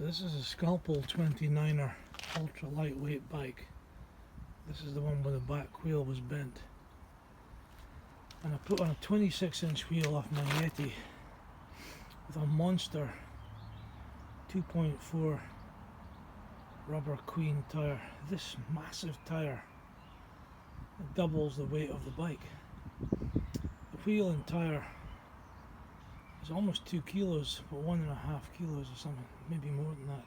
So this is a Scalpel 29er ultra lightweight bike. This is the one where the back wheel was bent. And I put on a 26-inch wheel off my Yeti with a monster 2.4 rubber queen tyre. This massive tyre doubles the weight of the bike. The wheel and tyre is almost 2 kilos, but 1.5 kilos or something, maybe more than that.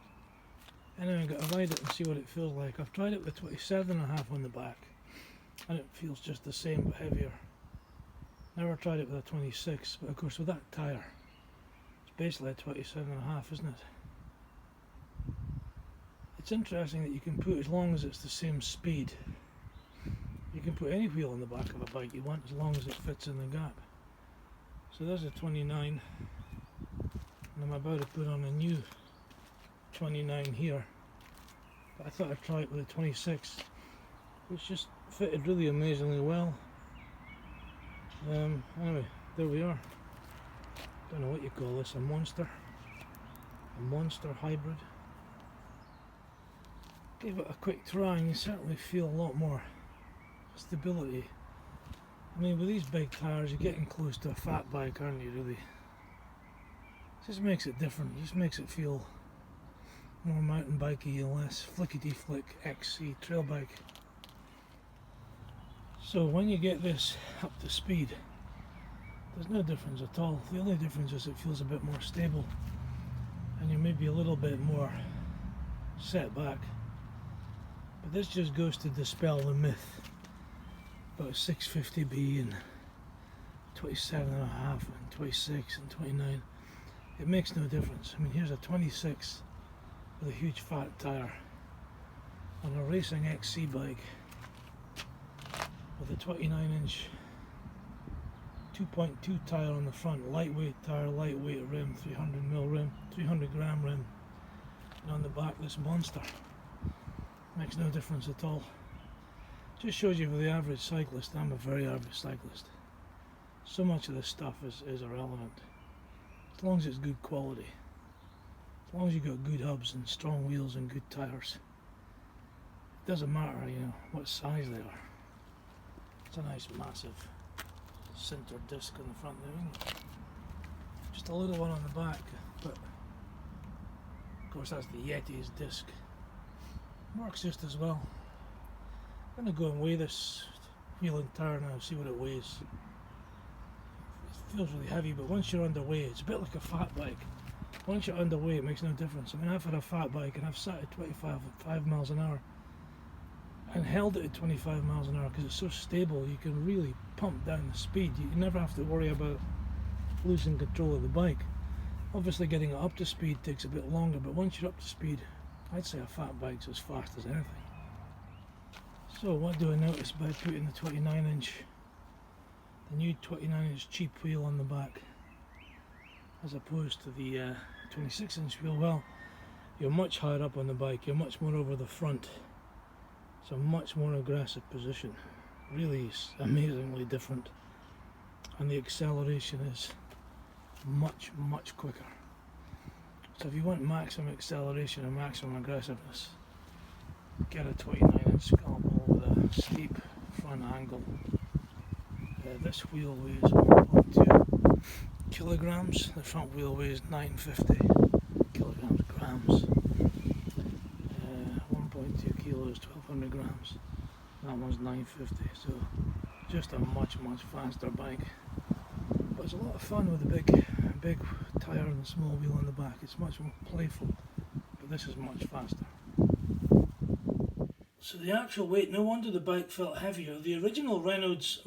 Anyway, I'm going to ride it and see what it feels like. I've tried it with 27.5 on the back, and it feels just the same but heavier. Never tried it with a 26, but of course with that tyre, it's basically a 27.5, isn't it? It's interesting that you can put, as long as it's the same speed, you can put any wheel on the back of a bike you want as long as it fits in the gap. So there's a 29, and I'm about to put on a new 29 here, but I thought I'd try it with a 26, which just fitted really amazingly well. Anyway, there we are. Don't know what you call this, a monster hybrid. Gave it a quick try and you certainly feel a lot more stability. I mean, with these big tyres you're getting close to a fat bike, aren't you, really? It just makes it different, it just makes it feel more mountain bikey and less flickety-flick XC trail bike. So when you get this up to speed, there's no difference at all. The only difference is it feels a bit more stable and you're maybe a little bit more set back. But this just goes to dispel the myth about 650B and 27.5 and 26 and 29. It makes no difference. I mean, here's a 26 with a huge fat tyre on a racing XC bike with a 29-inch 2.2 tyre on the front, lightweight tyre, lightweight rim, 300mm rim, 300-gram rim, and on the back this monster. Makes no difference at all. Just shows you for the average cyclist. I'm a very average cyclist. So much of this stuff is irrelevant. As long as it's good quality. As long as you've got good hubs and strong wheels and good tyres. It doesn't matter, you know, what size they are. It's a nice massive center disc on the front there. Just a little one on the back, but of course that's the Yeti's disc. Works just as well. I'm going to go and weigh this wheel and tyre now, see what it weighs. It feels really heavy, but once you're underway, it's a bit like a fat bike. Once you're underway, it makes no difference. I mean, I've had a fat bike and I've sat at 25 miles an hour and held it at 25 miles an hour because it's so stable. You can really pump down the speed. You never have to worry about losing control of the bike. Obviously getting it up to speed takes a bit longer, but once you're up to speed, I'd say a fat bike's as fast as anything. So what do I notice by putting the 29-inch, the new 29-inch cheap wheel on the back as opposed to the 26-inch wheel? Well, you're much higher up on the bike, you're much more over the front. It's a much more aggressive position. Really is amazingly different. And the acceleration is much, much quicker. So if you want maximum acceleration and maximum aggressiveness, get a 29-inch Scalpel with a steep front angle. This wheel weighs 1.2 kilograms, the front wheel weighs 950 kilograms, grams. 1.2 kilos, 1200 grams. That one's 950, so just a much, much faster bike. But it's a lot of fun with the big tyre and the small wheel on the back. It's much more playful, but this is much faster. So the actual weight, no wonder the bike felt heavier. The original Reynolds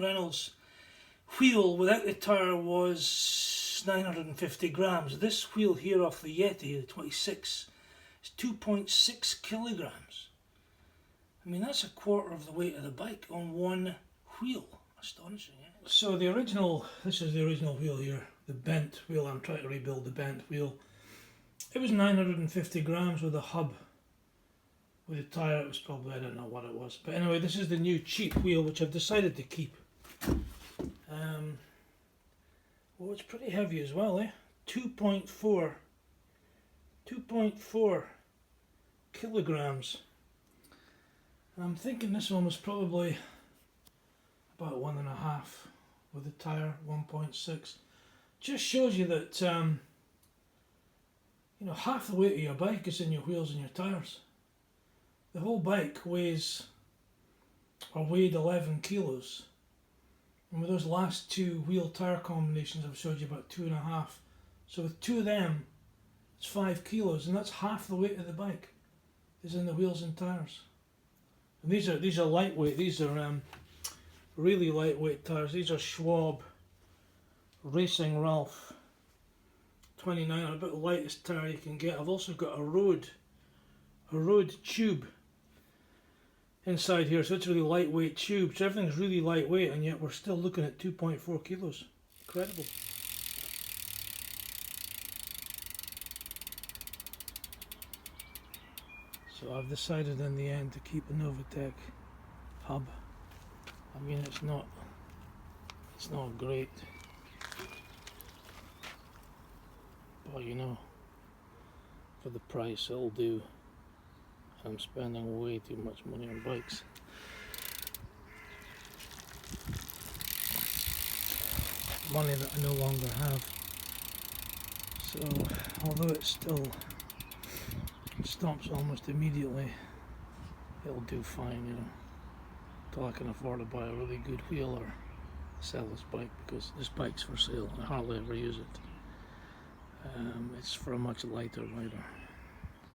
wheel without the tyre was 950 grams. This wheel here off the Yeti, the 26, is 2.6 kilograms. I mean, that's a quarter of the weight of the bike on one wheel. Astonishing, eh? So this is the original wheel here, the bent wheel. I'm trying to rebuild the bent wheel. It was 950 grams with a hub. With a tyre, it was probably, I don't know what it was. But anyway, this is the new cheap wheel, which I've decided to keep. Well, it's pretty heavy as well, eh? 2.4 2.4 kilograms. And I'm thinking this one was probably about 1.5 with the tyre, 1.6. Just shows you that you know, half the weight of your bike is in your wheels and your tyres. The whole bike weighs, or weighed 11 kilos. And with those last two wheel tyre combinations I've showed you about 2.5. So with two of them, it's 5 kilos, and that's half the weight of the bike is in the wheels and tyres. And these are lightweight. These are really lightweight tyres. These are Schwab Racing Ralph 29, about the lightest tyre you can get. I've also got a road tube inside here, so it's a really lightweight tube. So everything's really lightweight, and yet we're still looking at 2.4 kilos. Incredible. So I've decided in the end to keep a Novatec hub. I mean, it's not great, but you know, for the price it'll do. I'm spending way too much money on bikes. Money that I no longer have. So although it still stops almost immediately, it'll do fine, you know, until I can afford to buy a really good wheel or sell this bike, because this bike's for sale. I hardly ever use it. It's for a much lighter rider.